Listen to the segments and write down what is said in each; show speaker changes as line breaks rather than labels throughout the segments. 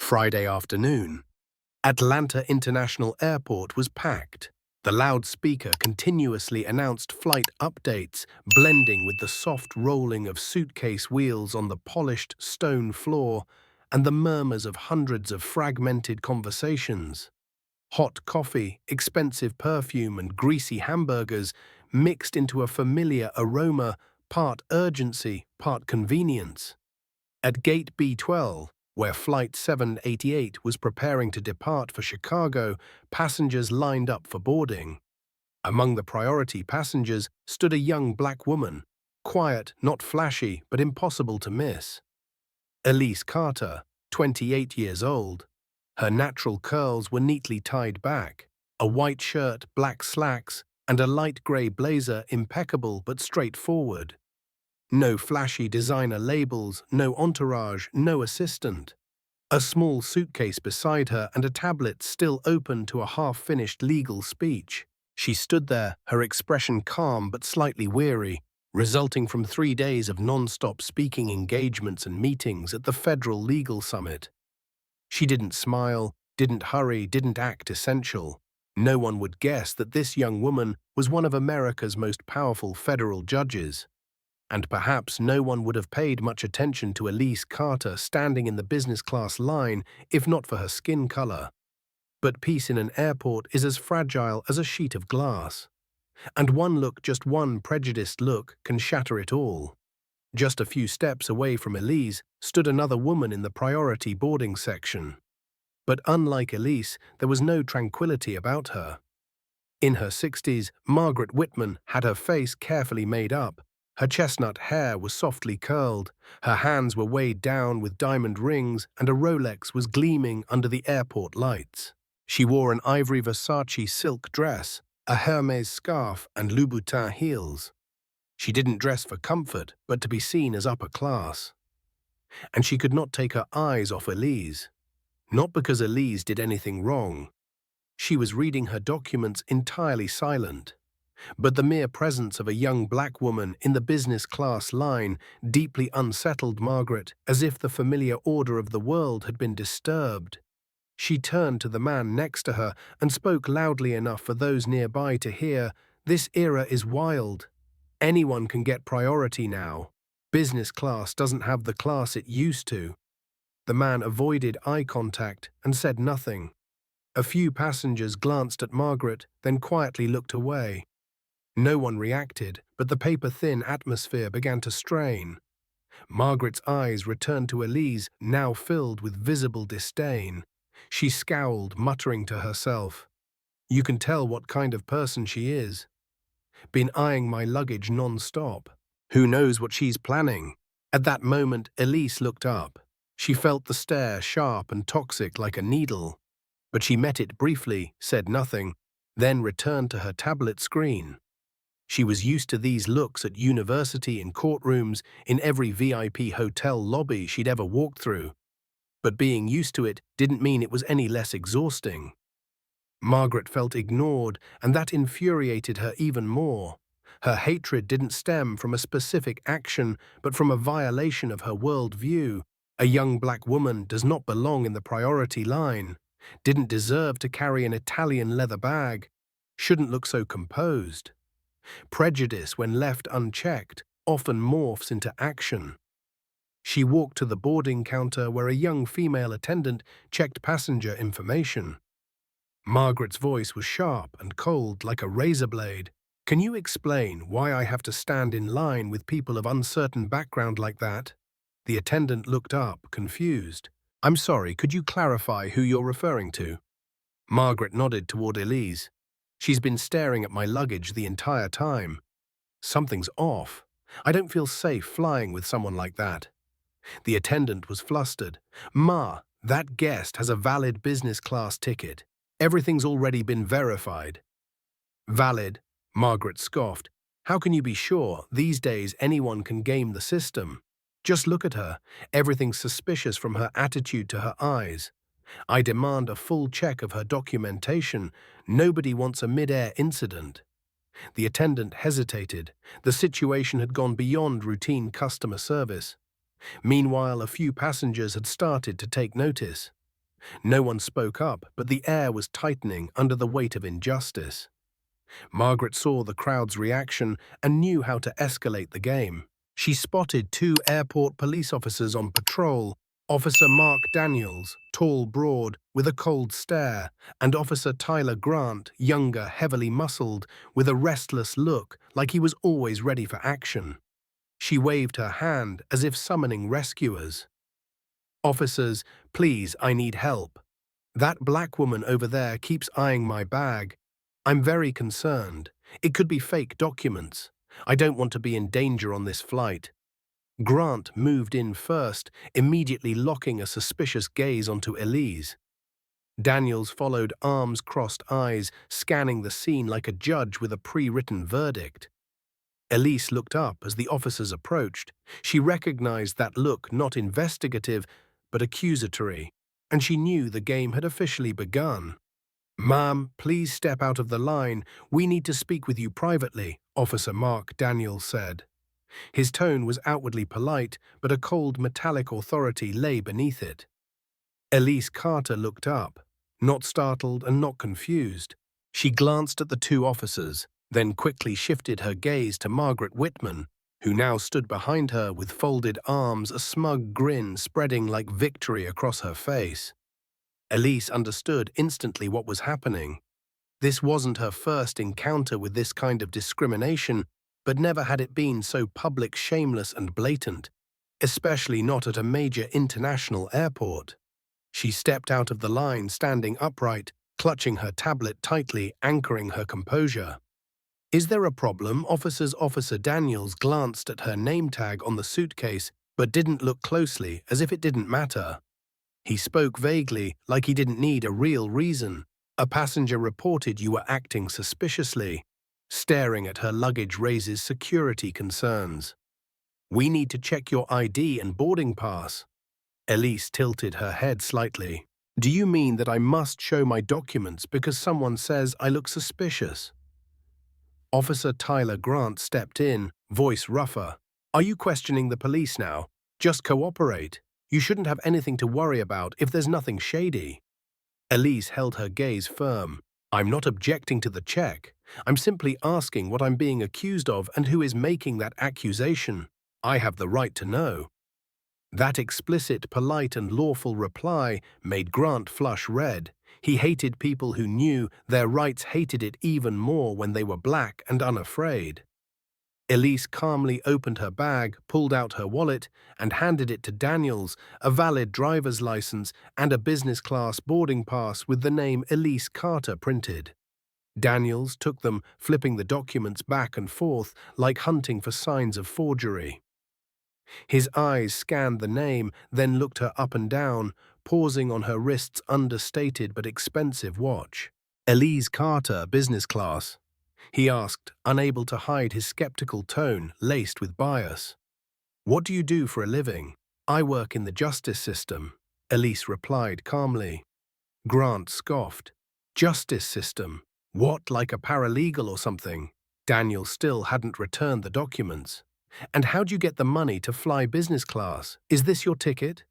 Friday afternoon. Atlanta International Airport was packed. The loudspeaker continuously announced flight updates, blending with the soft rolling of suitcase wheels on the polished stone floor and the murmurs of hundreds of fragmented conversations. Hot coffee, expensive perfume, and greasy hamburgers mixed into a familiar aroma, part urgency, part convenience. At Gate B12, where Flight 788 was preparing to depart for Chicago, passengers lined up for boarding. Among the priority passengers stood a young black woman, quiet, not flashy, but impossible to miss. Elise Carter, 28 years old. Her natural curls were neatly tied back, a white shirt, black slacks, and a light grey blazer impeccable but straightforward. No flashy designer labels, no entourage, no assistant. A small suitcase beside her and a tablet still open to a half-finished legal speech. She stood there, her expression calm but slightly weary, resulting from 3 days of non-stop speaking engagements and meetings at the Federal Legal Summit. She didn't smile, didn't hurry, didn't act essential. No one would guess that this young woman was one of America's most powerful federal judges. And perhaps no one would have paid much attention to Elise Carter standing in the business class line if not for her skin color. But peace in an airport is as fragile as a sheet of glass. And one look, just one prejudiced look, can shatter it all. Just a few steps away from Elise stood another woman in the priority boarding section. But unlike Elise, there was no tranquility about her. In her 60s, Margaret Whitman had her face carefully made up. Her chestnut hair was softly curled, her hands were weighed down with diamond rings, and a Rolex was gleaming under the airport lights. She wore an ivory Versace silk dress, a Hermes scarf, and Louboutin heels. She didn't dress for comfort, but to be seen as upper class. And she could not take her eyes off Elise. Not because Elise did anything wrong. She was reading her documents entirely silent. But the mere presence of a young black woman in the business class line deeply unsettled Margaret, as if the familiar order of the world had been disturbed. She turned to the man next to her and spoke loudly enough for those nearby to hear, "This era is wild. Anyone can get priority now. Business class doesn't have the class it used to." The man avoided eye contact and said nothing. A few passengers glanced at Margaret, then quietly looked away. No one reacted, but the paper-thin atmosphere began to strain. Margaret's eyes returned to Elise, now filled with visible disdain. She scowled, muttering to herself, "You can tell what kind of person she is. Been eyeing my luggage non-stop. Who knows what she's planning?" At that moment, Elise looked up. She felt the stare sharp and toxic like a needle. But she met it briefly, said nothing, then returned to her tablet screen. She was used to these looks at university, in courtrooms, in every VIP hotel lobby she'd ever walked through. But being used to it didn't mean it was any less exhausting. Margaret felt ignored, and that infuriated her even more. Her hatred didn't stem from a specific action, but from a violation of her worldview. A young black woman does not belong in the priority line, didn't deserve to carry an Italian leather bag, shouldn't look so composed. Prejudice, when left unchecked, often morphs into action. She walked to the boarding counter where a young female attendant checked passenger information. Margaret's voice was sharp and cold like a razor blade. "Can you explain why I have to stand in line with people of uncertain background like that?" The attendant looked up, confused. "I'm sorry, could you clarify who you're referring to?" Margaret nodded toward Elise. "She's been staring at my luggage the entire time. Something's off. I don't feel safe flying with someone like that." The attendant was flustered. "Ma, that guest has a valid business class ticket. Everything's already been verified." "Valid?" Margaret scoffed. "How can you be sure? These days anyone can game the system. Just look at her. Everything's suspicious from her attitude to her eyes. I demand a full check of her documentation. Nobody wants a mid-air incident." The attendant hesitated. The situation had gone beyond routine customer service. Meanwhile, a few passengers had started to take notice. No one spoke up, but the air was tightening under the weight of injustice. Margaret saw the crowd's reaction and knew how to escalate the game. She spotted two airport police officers on patrol, Officer Mark Daniels, tall, broad, with a cold stare, and Officer Tyler Grant, younger, heavily muscled, with a restless look like he was always ready for action. She waved her hand as if summoning rescuers. "Officers, please, I need help. That black woman over there keeps eyeing my bag. I'm very concerned. It could be fake documents. I don't want to be in danger on this flight." Grant moved in first, immediately locking a suspicious gaze onto Elise. Daniels followed, arms crossed, eyes scanning the scene like a judge with a pre-written verdict. Elise looked up as the officers approached. She recognized that look, not investigative, but accusatory, and she knew the game had officially begun. "Ma'am, please step out of the line. We need to speak with you privately," Officer Mark Daniels said. His tone was outwardly polite, but a cold metallic authority lay beneath it. Elise Carter looked up, not startled and not confused. She glanced at the two officers, then quickly shifted her gaze to Margaret Whitman, who now stood behind her with folded arms, a smug grin spreading like victory across her face. Elise understood instantly what was happening. This wasn't her first encounter with this kind of discrimination, but never had it been so public, shameless, and blatant, especially not at a major international airport. She stepped out of the line, standing upright, clutching her tablet tightly, anchoring her composure. "Is there a problem?" Officer Daniels glanced at her name tag on the suitcase, but didn't look closely, as if it didn't matter. He spoke vaguely, like he didn't need a real reason. "A passenger reported you were acting suspiciously. Staring at her luggage raises security concerns. We need to check your ID and boarding pass." Elise tilted her head slightly. "Do you mean that I must show my documents because someone says I look suspicious?" Officer Tyler Grant stepped in, voice rougher. "Are you questioning the police now? Just cooperate. You shouldn't have anything to worry about if there's nothing shady." Elise held her gaze firm. "I'm not objecting to the check. I'm simply asking what I'm being accused of and who is making that accusation. I have the right to know." That explicit, polite, and lawful reply made Grant flush red. He hated people who knew their rights, hated it even more when they were black and unafraid. Elise calmly opened her bag, pulled out her wallet, and handed it to Daniels, a valid driver's license and a business-class boarding pass with the name Elise Carter printed. Daniels took them, flipping the documents back and forth like hunting for signs of forgery. His eyes scanned the name, then looked her up and down, pausing on her wrist's understated but expensive watch. "Elise Carter, business class?" he asked, unable to hide his skeptical tone, laced with bias. "What do you do for a living?" "I work in the justice system," Elise replied calmly. Grant scoffed. "Justice system? What, like a paralegal or something?" Daniel still hadn't returned the documents. "And how'd you get the money to fly business class? Is this your ticket?"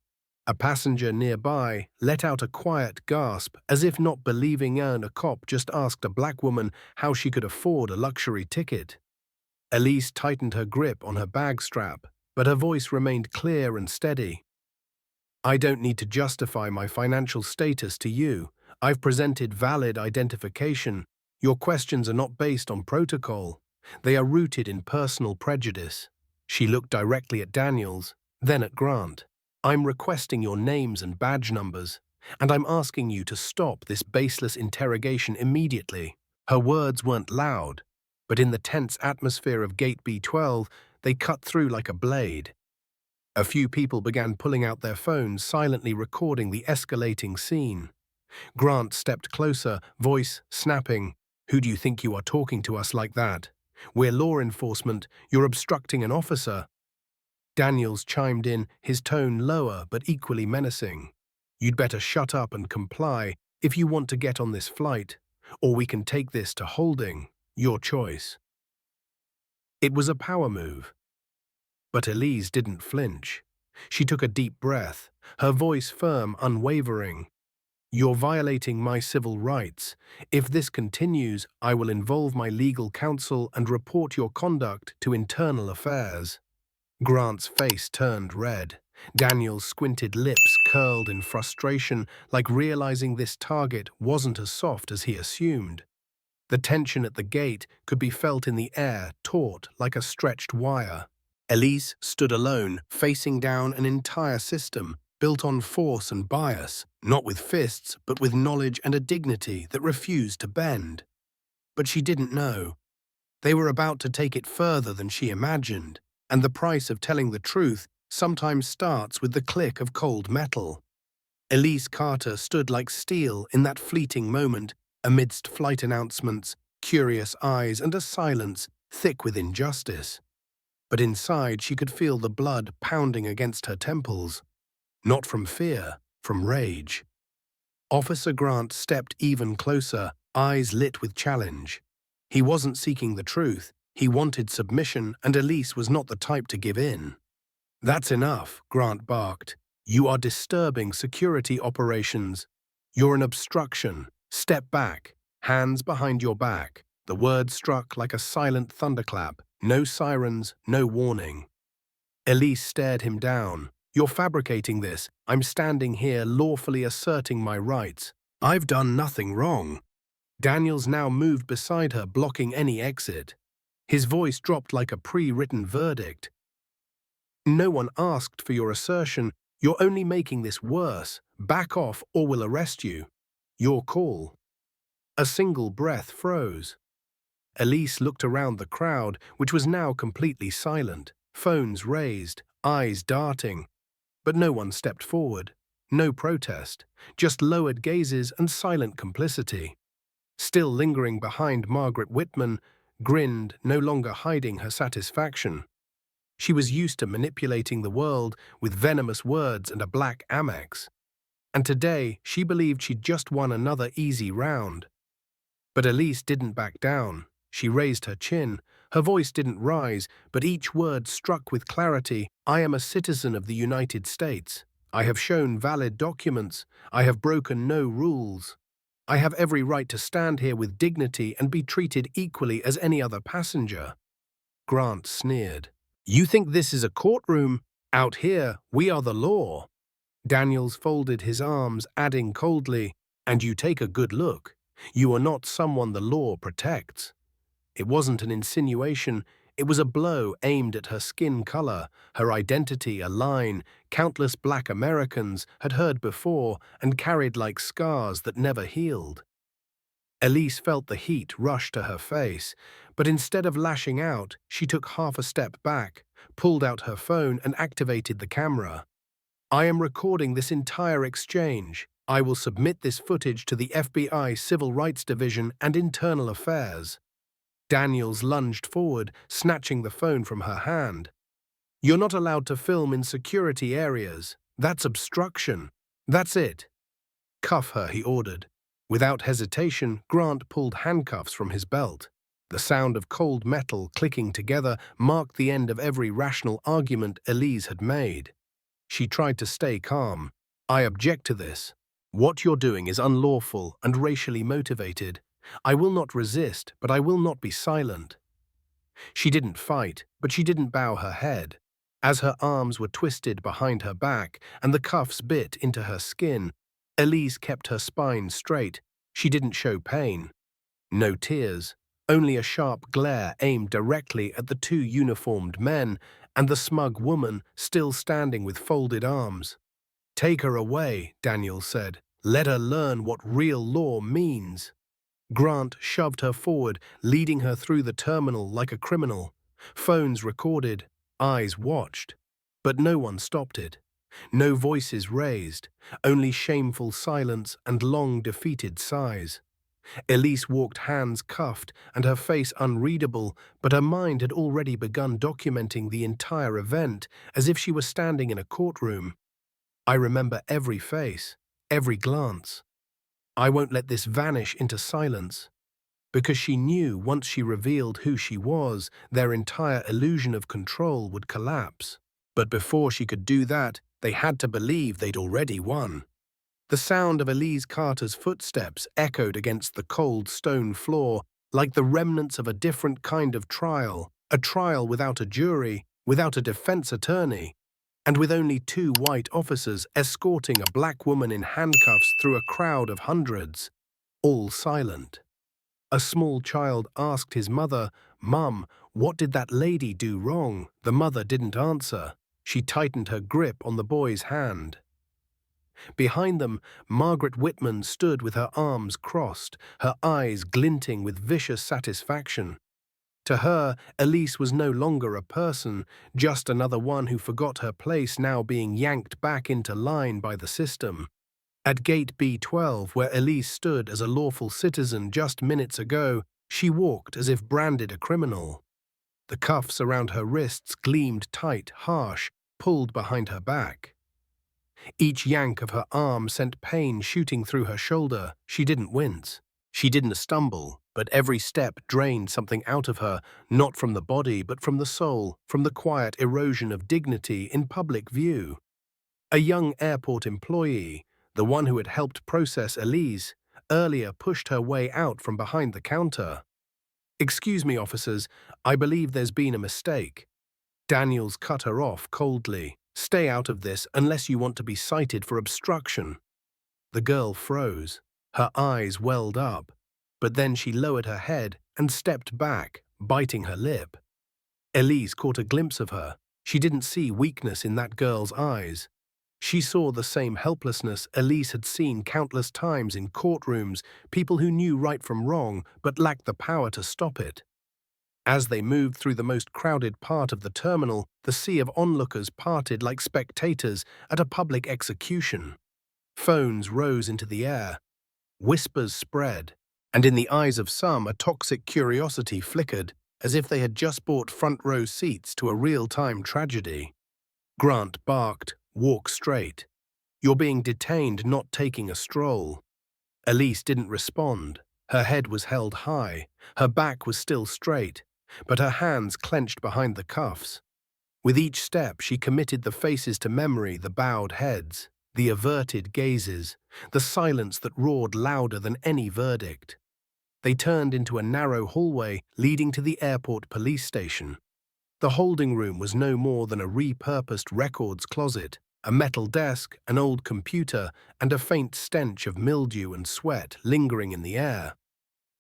A passenger nearby let out a quiet gasp, as if not believing a cop just asked a black woman how she could afford a luxury ticket. Elise tightened her grip on her bag strap, but her voice remained clear and steady. "I don't need to justify my financial status to you. I've presented valid identification. Your questions are not based on protocol. They are rooted in personal prejudice." She looked directly at Daniels, then at Grant. "I'm requesting your names and badge numbers, and I'm asking you to stop this baseless interrogation immediately." Her words weren't loud, but in the tense atmosphere of Gate B12, they cut through like a blade. A few people began pulling out their phones, silently recording the escalating scene. Grant stepped closer, voice snapping. "Who do you think you are talking to us like that? We're law enforcement. You're obstructing an officer." Daniels chimed in, his tone lower but equally menacing. "You'd better shut up and comply if you want to get on this flight, or we can take this to holding. Your choice." It was a power move. But Elise didn't flinch. She took a deep breath, her voice firm, unwavering. You're violating my civil rights. If this continues, I will involve my legal counsel and report your conduct to Internal Affairs." Grant's face turned red. Daniel's squinted lips curled in frustration, like realizing this target wasn't as soft as he assumed. The tension at the gate could be felt in the air, taut like a stretched wire. Elise stood alone, facing down an entire system, built on force and bias, not with fists, but with knowledge and a dignity that refused to bend. But she didn't know. They were about to take it further than she imagined, and the price of telling the truth sometimes starts with the click of cold metal. Elise Carter stood like steel in that fleeting moment, amidst flight announcements, curious eyes, and a silence thick with injustice. But inside she could feel the blood pounding against her temples. Not from fear, from rage. Officer Grant stepped even closer, eyes lit with challenge. He wasn't seeking the truth, he wanted submission, and Elise was not the type to give in. "That's enough," Grant barked. "You are disturbing security operations. You're an obstruction. Step back. Hands behind your back." The word struck like a silent thunderclap. No sirens, no warning. Elise stared him down. "You're fabricating this. I'm standing here lawfully asserting my rights. I've done nothing wrong." Daniels now moved beside her, blocking any exit. His voice dropped like a pre-written verdict. "No one asked for your assertion. You're only making this worse. Back off or we'll arrest you. Your call." A single breath froze. Elise looked around the crowd, which was now completely silent, phones raised, eyes darting. But no one stepped forward. No protest, just lowered gazes and silent complicity. Still lingering behind Margaret Whitman, grinned, no longer hiding her satisfaction. She was used to manipulating the world with venomous words and a black Amex. And today, she believed she'd just won another easy round. But Elise didn't back down. She raised her chin. Her voice didn't rise, but each word struck with clarity. "I am a citizen of the United States. I have shown valid documents. I have broken no rules. I have every right to stand here with dignity and be treated equally as any other passenger." Grant sneered. "You think this is a courtroom? Out here, we are the law." Daniels folded his arms, adding coldly, "And you take a good look. You are not someone the law protects." It wasn't an insinuation, it was a blow aimed at her skin color, her identity, a line countless Black Americans had heard before and carried like scars that never healed. Elise felt the heat rush to her face, but instead of lashing out, she took half a step back, pulled out her phone and activated the camera. "I am recording this entire exchange. I will submit this footage to the FBI Civil Rights Division and Internal Affairs." Daniels lunged forward, snatching the phone from her hand. "You're not allowed to film in security areas. That's obstruction. That's it." "Cuff her," he ordered. Without hesitation, Grant pulled handcuffs from his belt. The sound of cold metal clicking together marked the end of every rational argument Elise had made. She tried to stay calm. "I object to this. What you're doing is unlawful and racially motivated. I will not resist, but I will not be silent." She didn't fight, but she didn't bow her head. As her arms were twisted behind her back and the cuffs bit into her skin, Elise kept her spine straight. She didn't show pain. No tears, only a sharp glare aimed directly at the two uniformed men and the smug woman still standing with folded arms. "Take her away," Daniel said. "Let her learn what real law means." Grant shoved her forward, leading her through the terminal like a criminal. Phones recorded, eyes watched. But no one stopped it. No voices raised, only shameful silence and long defeated sighs. Elise walked hands cuffed and her face unreadable, but her mind had already begun documenting the entire event as if she were standing in a courtroom. "I remember every face, every glance. I won't let this vanish into silence." Because she knew once she revealed who she was, their entire illusion of control would collapse. But before she could do that, they had to believe they'd already won. The sound of Elise Carter's footsteps echoed against the cold stone floor like the remnants of a different kind of trial, a trial without a jury, without a defense attorney, and with only two white officers escorting a black woman in handcuffs through a crowd of hundreds, all silent. A small child asked his mother, "Mum, what did that lady do wrong?" The mother didn't answer. She tightened her grip on the boy's hand. Behind them, Margaret Whitman stood with her arms crossed, her eyes glinting with vicious satisfaction. To her, Elise was no longer a person, just another one who forgot her place, now being yanked back into line by the system. At gate B12, where Elise stood as a lawful citizen just minutes ago, she walked as if branded a criminal. The cuffs around her wrists gleamed tight, harsh, pulled behind her back. Each yank of her arm sent pain shooting through her shoulder. She didn't wince. She didn't stumble, but every step drained something out of her, not from the body, but from the soul, from the quiet erosion of dignity in public view. A young airport employee, the one who had helped process Elise, earlier pushed her way out from behind the counter. "Excuse me, officers, I believe there's been a mistake." Daniels cut her off coldly. "Stay out of this unless you want to be cited for obstruction." The girl froze. Her eyes welled up, but then she lowered her head and stepped back, biting her lip. Elise caught a glimpse of her. She didn't see weakness in that girl's eyes. She saw the same helplessness Elise had seen countless times in courtrooms, people who knew right from wrong but lacked the power to stop it. As they moved through the most crowded part of the terminal, the sea of onlookers parted like spectators at a public execution. Phones rose into the air. Whispers spread, and in the eyes of some a toxic curiosity flickered, as if they had just bought front-row seats to a real-time tragedy. Grant barked, "Walk straight. You're being detained, not taking a stroll." Elise didn't respond. Her head was held high, her back was still straight, but her hands clenched behind the cuffs. With each step, she committed the faces to memory, the bowed heads, the averted gazes, the silence that roared louder than any verdict. They turned into a narrow hallway leading to the airport police station. The holding room was no more than a repurposed records closet, a metal desk, an old computer, and a faint stench of mildew and sweat lingering in the air.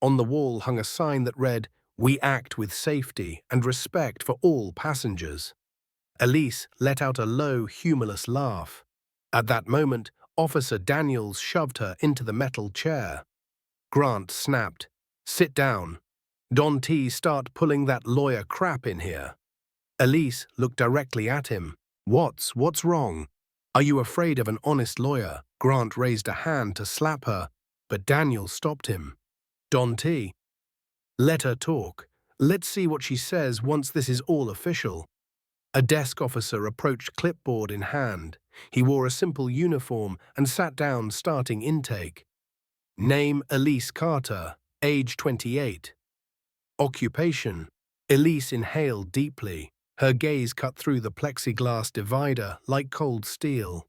On the wall hung a sign that read, "We act with safety and respect for all passengers." Elise let out a low, humorless laugh. At that moment, Officer Daniels shoved her into the metal chair. Grant snapped, "Sit down. Don T, start pulling that lawyer crap in here." Elise looked directly at him. What's wrong? Are you afraid of an honest lawyer?" Grant raised a hand to slap her, but Daniels stopped him. "Don T, let her talk. Let's see what she says once this is all official." A desk officer approached, clipboard in hand. He wore a simple uniform and sat down, starting intake. Name: Elise Carter, age 28. Occupation: Elise inhaled deeply. Her gaze cut through the plexiglass divider like cold steel.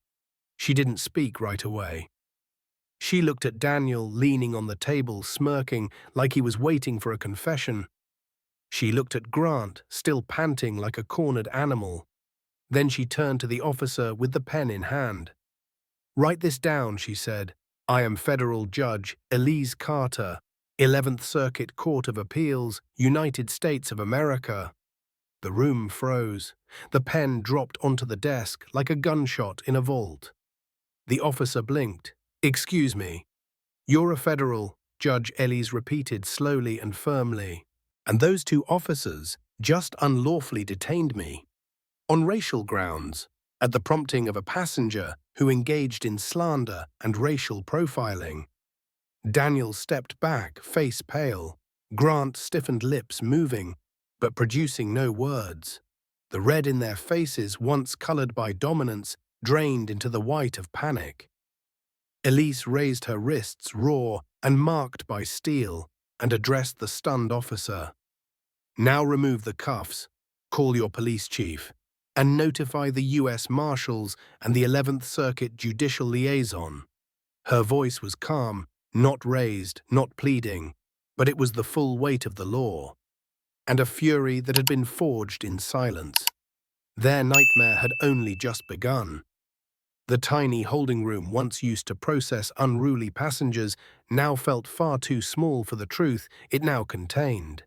She didn't speak right away. She looked at Daniel, leaning on the table, smirking like he was waiting for a confession. She looked at Grant, still panting like a cornered animal. Then she turned to the officer with the pen in hand. "Write this down," she said. "I am Federal Judge Elise Carter, 11th Circuit Court of Appeals, United States of America." The room froze. The pen dropped onto the desk like a gunshot in a vault. The officer blinked. "Excuse me." "You're a federal," Judge Elise repeated slowly and firmly. "And those two officers just unlawfully detained me. On racial grounds, at the prompting of a passenger who engaged in slander and racial profiling." Daniel stepped back, face pale. Grant stiffened, lips moving, but producing no words. The red in their faces, once colored by dominance, drained into the white of panic. Elise raised her wrists, raw and marked by steel, and addressed the stunned officer. "Now remove the cuffs, call your police chief, and notify the U.S. Marshals and the 11th Circuit Judicial Liaison." Her voice was calm, not raised, not pleading, but it was the full weight of the law, and a fury that had been forged in silence. Their nightmare had only just begun. The tiny holding room once used to process unruly passengers now felt far too small for the truth it now contained.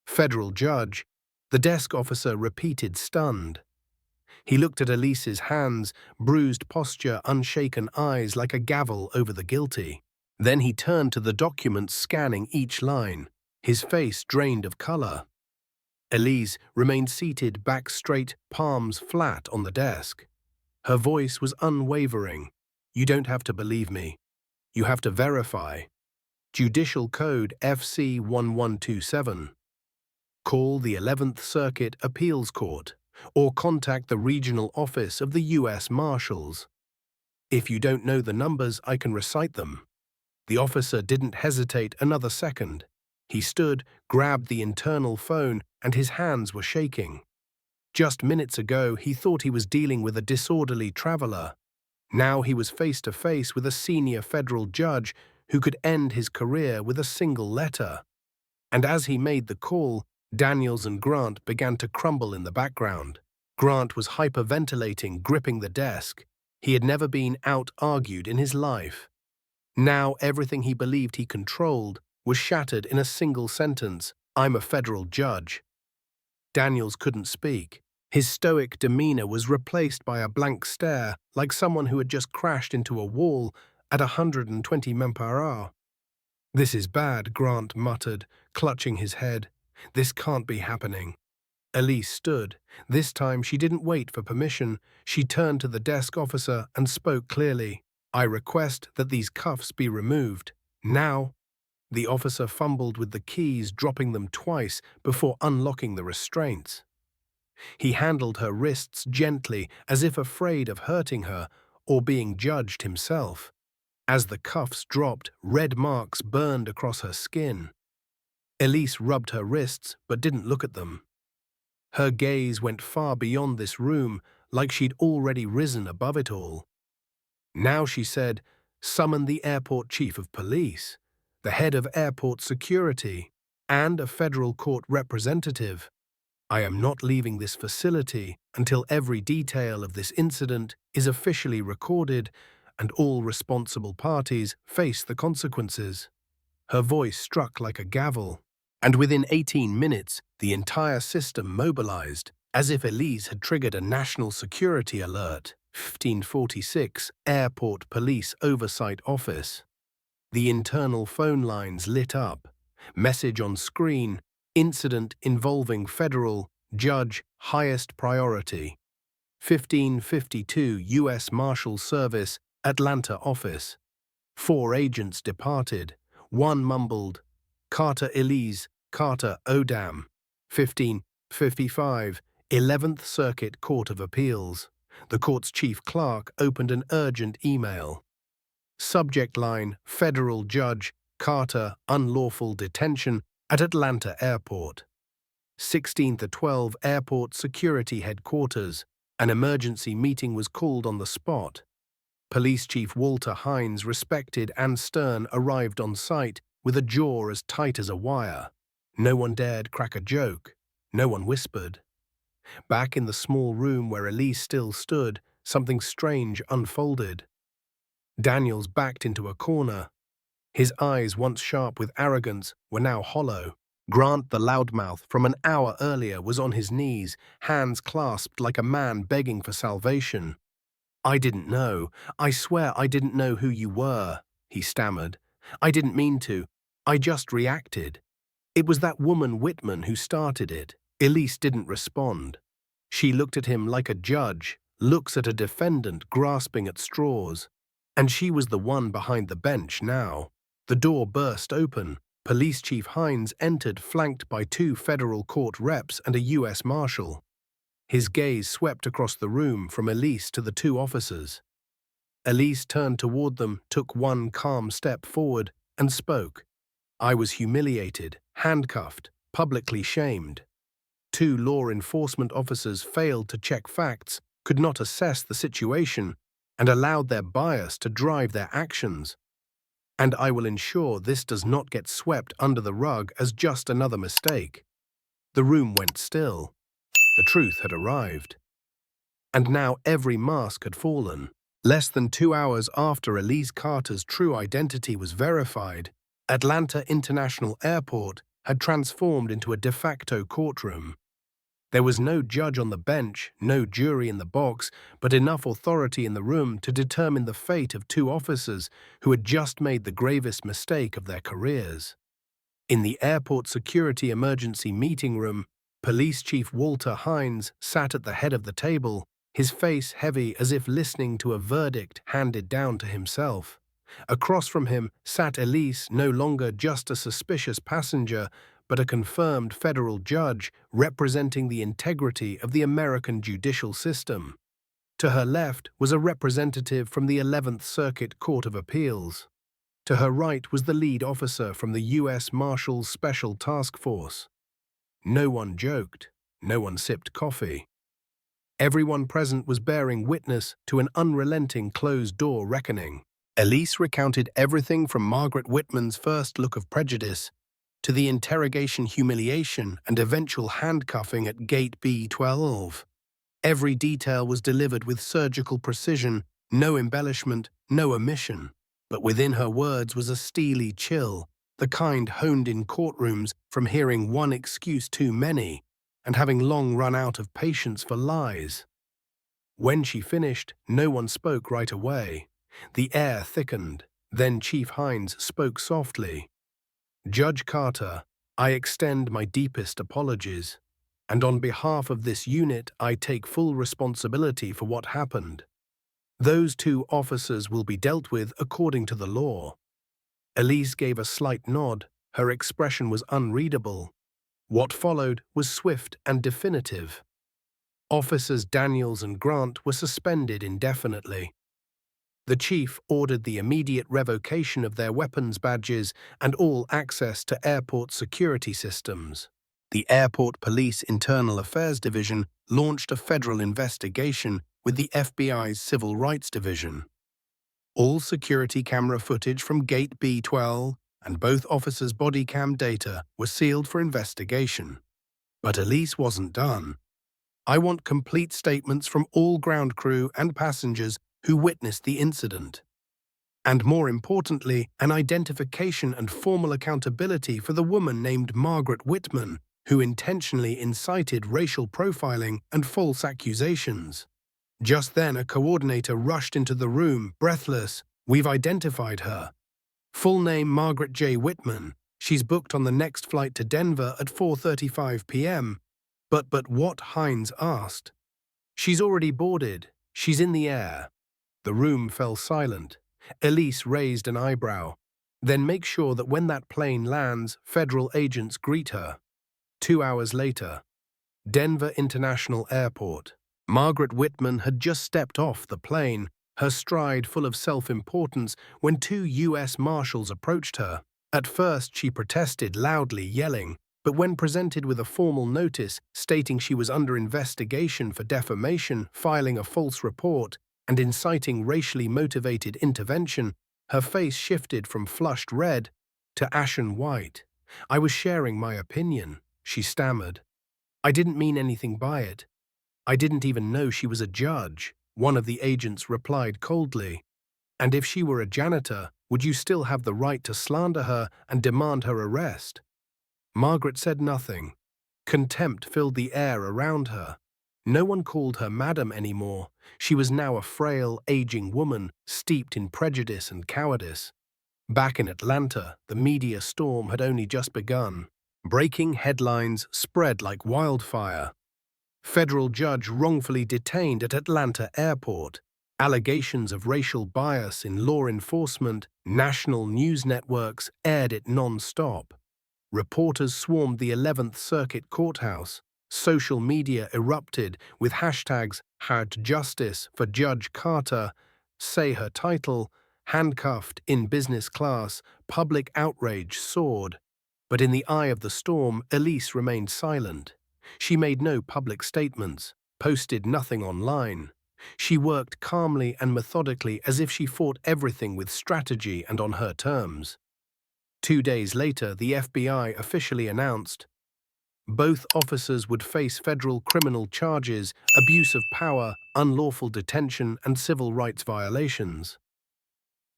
Federal judge, the desk officer repeated, stunned. He looked at Elise's hands, bruised posture, unshaken eyes like a gavel over the guilty. Then he turned to the documents, scanning each line, his face drained of color. Elise remained seated, back straight, palms flat on the desk. Her voice was unwavering. "You don't have to believe me. You have to verify. Judicial Code FC 1127. Call the 11th Circuit Appeals Court or contact the regional office of the U.S. Marshals. If you don't know the numbers, I can recite them." The officer didn't hesitate another second. He stood, grabbed the internal phone, and his hands were shaking. Just minutes ago, he thought he was dealing with a disorderly traveler. Now he was face to face with a senior federal judge who could end his career with a single letter. And as he made the call, Daniels and Grant began to crumble in the background. Grant was hyperventilating, gripping the desk. He had never been out-argued in his life. Now everything he believed he controlled was shattered in a single sentence: "I'm a federal judge." Daniels couldn't speak. His stoic demeanor was replaced by a blank stare, like someone who had just crashed into a wall at 120 mph. "This is bad," Grant muttered, clutching his head. "This can't be happening." Elise stood. This time she didn't wait for permission. She turned to the desk officer and spoke clearly. "I request that these cuffs be removed. Now." The officer fumbled with the keys, dropping them twice before unlocking the restraints. He handled her wrists gently, as if afraid of hurting her or being judged himself. As the cuffs dropped, red marks burned across her skin. Elise rubbed her wrists but didn't look at them. Her gaze went far beyond this room, like she'd already risen above it all. Now she said, "Summon the airport chief of police, the head of airport security, and a federal court representative. I am not leaving this facility until every detail of this incident is officially recorded and all responsible parties face the consequences." Her voice struck like a gavel, and within 18 minutes, the entire system mobilized, as if Elise had triggered a national security alert. 1546 Airport Police Oversight Office. The internal phone lines lit up. Message on screen: "Incident involving federal judge, highest priority. 1552 U.S. Marshal Service, Atlanta office. 4 agents departed. 1 mumbled, 'Carter Elise, Carter Odam.' 1555 11th Circuit Court of Appeals. The court's chief clerk opened an urgent email. Subject line: Federal Judge Carter, unlawful detention at Atlanta Airport. 16/12 Airport Security Headquarters. An emergency meeting was called on the spot. Police Chief Walter Hines, respected and stern, arrived on site with a jaw as tight as a wire. No one dared crack a joke. No one whispered. Back in the small room where Elise still stood, something strange unfolded. Daniels backed into a corner. His eyes, once sharp with arrogance, were now hollow. Grant, the loudmouth from an hour earlier, was on his knees, hands clasped like a man begging for salvation. "I didn't know. I swear I didn't know who you were," he stammered. "I didn't mean to. I just reacted. It was that woman Whitman who started it." Elise didn't respond. She looked at him like a judge looks at a defendant grasping at straws. And she was the one behind the bench now. The door burst open. Police Chief Hines entered, flanked by 2 federal court reps and a U.S. Marshal. His gaze swept across the room from Elise to the 2 officers. Elise turned toward them, took 1 calm step forward, and spoke. "I was humiliated, handcuffed, publicly shamed." 2 law enforcement officers failed to check facts, could not assess the situation, and allowed their bias to drive their actions. and I will ensure this does not get swept under the rug as just another mistake. The room went still. The truth had arrived. And now every mask had fallen. Less than 2 hours after Elise Carter's true identity was verified, Atlanta International Airport had transformed into a de facto courtroom. There was no judge on the bench, no jury in the box, but enough authority in the room to determine the fate of two officers who had just made the gravest mistake of their careers. In the airport security emergency meeting room, Police Chief Walter Hines sat at the head of the table, his face heavy as if listening to a verdict handed down to himself. Across from him sat Elise, no longer just a suspicious passenger, but a confirmed federal judge representing the integrity of the American judicial system. To her left was a representative from the 11th Circuit Court of Appeals. To her right was the lead officer from the U.S. Marshals Special Task Force. No one joked, no one sipped coffee. Everyone present was bearing witness to an unrelenting closed-door reckoning. Elise recounted everything from Margaret Whitman's first look of prejudice to the interrogation humiliation and eventual handcuffing at Gate B12. Every detail was delivered with surgical precision, no embellishment, no omission. But within her words was a steely chill, the kind honed in courtrooms from hearing one excuse too many and having long run out of patience for lies. When she finished, no one spoke right away. The air thickened. Then Chief Hines spoke softly. "Judge Carter, I extend my deepest apologies, and on behalf of this unit, I take full responsibility for what happened. Those two officers will be dealt with according to the law." Elise gave a slight nod. Her expression was unreadable. What followed was swift and definitive. Officers Daniels and Grant were suspended indefinitely. The chief ordered the immediate revocation of their weapons badges and all access to airport security systems. The Airport Police Internal Affairs Division launched a federal investigation with the FBI's Civil Rights Division. All security camera footage from Gate B12 and both officers' body cam data were sealed for investigation. But Elise wasn't done. "I want complete statements from all ground crew and passengers who witnessed the incident. And more importantly, an identification and formal accountability for the woman named Margaret Whitman, who intentionally incited racial profiling and false accusations." Just then, a coordinator rushed into the room, breathless. "We've identified her. Full name Margaret J. Whitman. She's booked on the next flight to Denver at 4:35 p.m. But what?" Hines asked. "She's already boarded. She's in the air." The room fell silent. Elise raised an eyebrow. "Then make sure that when that plane lands, federal agents greet her." 2 hours later, Denver International Airport. Margaret Whitman had just stepped off the plane, her stride full of self-importance, when two U.S. Marshals approached her. At first, she protested loudly, yelling, but when presented with a formal notice stating she was under investigation for defamation, filing a false report, and inciting racially motivated intervention, her face shifted from flushed red to ashen white. "I was sharing my opinion," she stammered. "I didn't mean anything by it. I didn't even know she was a judge," one of the agents replied coldly. "And if she were a janitor, would you still have the right to slander her and demand her arrest?" Margaret said nothing. Contempt filled the air around her. No one called her madam anymore. She was now a frail, aging woman, steeped in prejudice and cowardice. Back in Atlanta, the media storm had only just begun. Breaking headlines spread like wildfire. Federal judge wrongfully detained at Atlanta Airport. Allegations of racial bias in law enforcement, national news networks aired it non-stop. Reporters swarmed the 11th Circuit Courthouse. Social media erupted with hashtags #HardJustice for Judge Carter, say her title, handcuffed in business class. Public outrage soared. But in the eye of the storm, Elise remained silent. She made no public statements, posted nothing online. She worked calmly and methodically as if she fought everything with strategy and on her terms. 2 days later, the FBI officially announced both officers would face federal criminal charges, abuse of power, unlawful detention, and civil rights violations.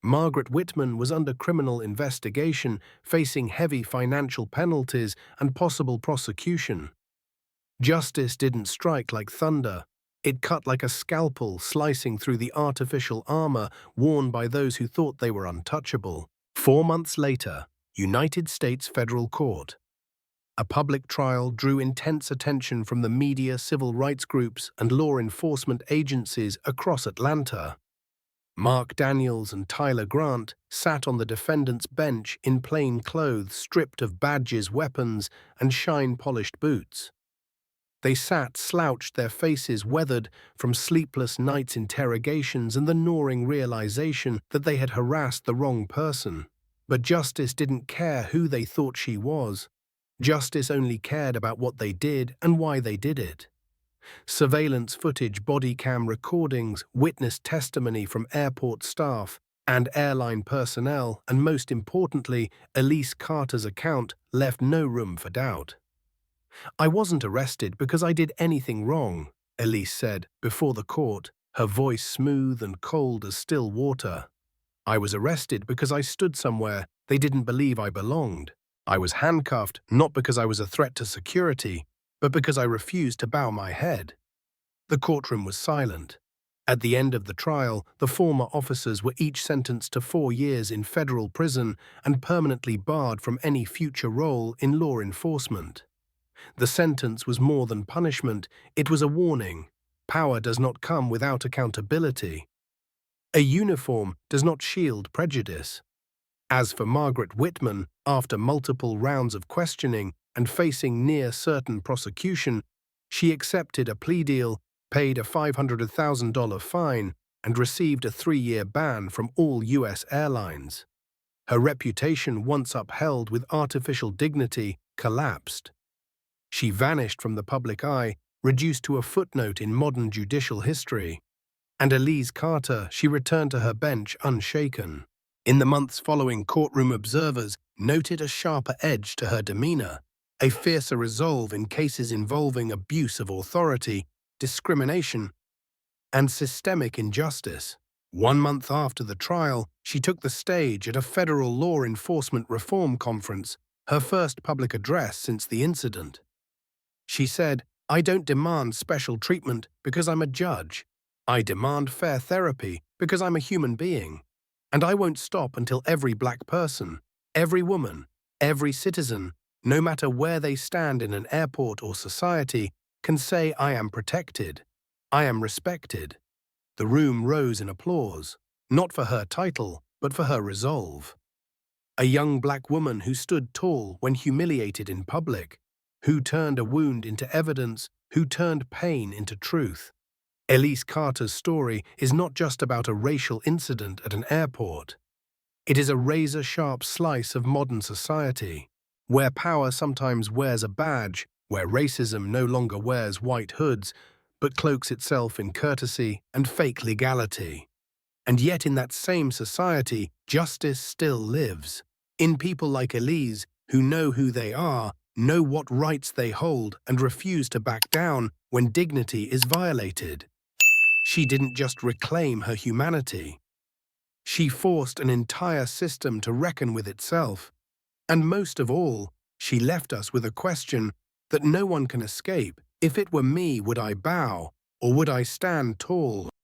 Margaret Whitman was under criminal investigation, facing heavy financial penalties and possible prosecution. Justice didn't strike like thunder. It cut like a scalpel, slicing through the artificial armor worn by those who thought they were untouchable. 4 months later, United States Federal Court. A public trial drew intense attention from the media, civil rights groups, and law enforcement agencies across Atlanta. Mark Daniels and Tyler Grant sat on the defendant's bench in plain clothes, stripped of badges, weapons, and shine-polished boots. They sat slouched, their faces weathered from sleepless nights' interrogations and the gnawing realization that they had harassed the wrong person. But justice didn't care who they thought she was. Justice only cared about what they did and why they did it. Surveillance footage, body cam recordings, witness testimony from airport staff and airline personnel, and most importantly, Elise Carter's account left no room for doubt. "I wasn't arrested because I did anything wrong," Elise said before the court, her voice smooth and cold as still water. "I was arrested because I stood somewhere they didn't believe I belonged. I was handcuffed not because I was a threat to security, but because I refused to bow my head." The courtroom was silent. At the end of the trial, the former officers were each sentenced to 4 years in federal prison and permanently barred from any future role in law enforcement. The sentence was more than punishment, it was a warning. Power does not come without accountability. A uniform does not shield prejudice. As for Margaret Whitman, after multiple rounds of questioning and facing near-certain prosecution, she accepted a plea deal, paid a $500,000 fine, and received a 3-year ban from all U.S. airlines. Her reputation, once upheld with artificial dignity, collapsed. She vanished from the public eye, reduced to a footnote in modern judicial history. And Elise Carter, she returned to her bench unshaken. In the months following, courtroom observers noted a sharper edge to her demeanor, a fiercer resolve in cases involving abuse of authority, discrimination, and systemic injustice. 1 month after the trial, she took the stage at a federal law enforcement reform conference, her first public address since the incident. She said, "I don't demand special treatment because I'm a judge. I demand fair therapy because I'm a human being. And I won't stop until every black person, every woman, every citizen, no matter where they stand in an airport or society, can say I am protected. I am respected." The room rose in applause, not for her title, but for her resolve. A young black woman who stood tall when humiliated in public, who turned a wound into evidence, who turned pain into truth. Elise Carter's story is not just about a racial incident at an airport. It is a razor-sharp slice of modern society, where power sometimes wears a badge, where racism no longer wears white hoods, but cloaks itself in courtesy and fake legality. And yet in that same society, justice still lives. In people like Elise, who know who they are, know what rights they hold, and refuse to back down when dignity is violated. She didn't just reclaim her humanity. She forced an entire system to reckon with itself. And most of all, she left us with a question that no one can escape. If it were me, would I bow, or would I stand tall?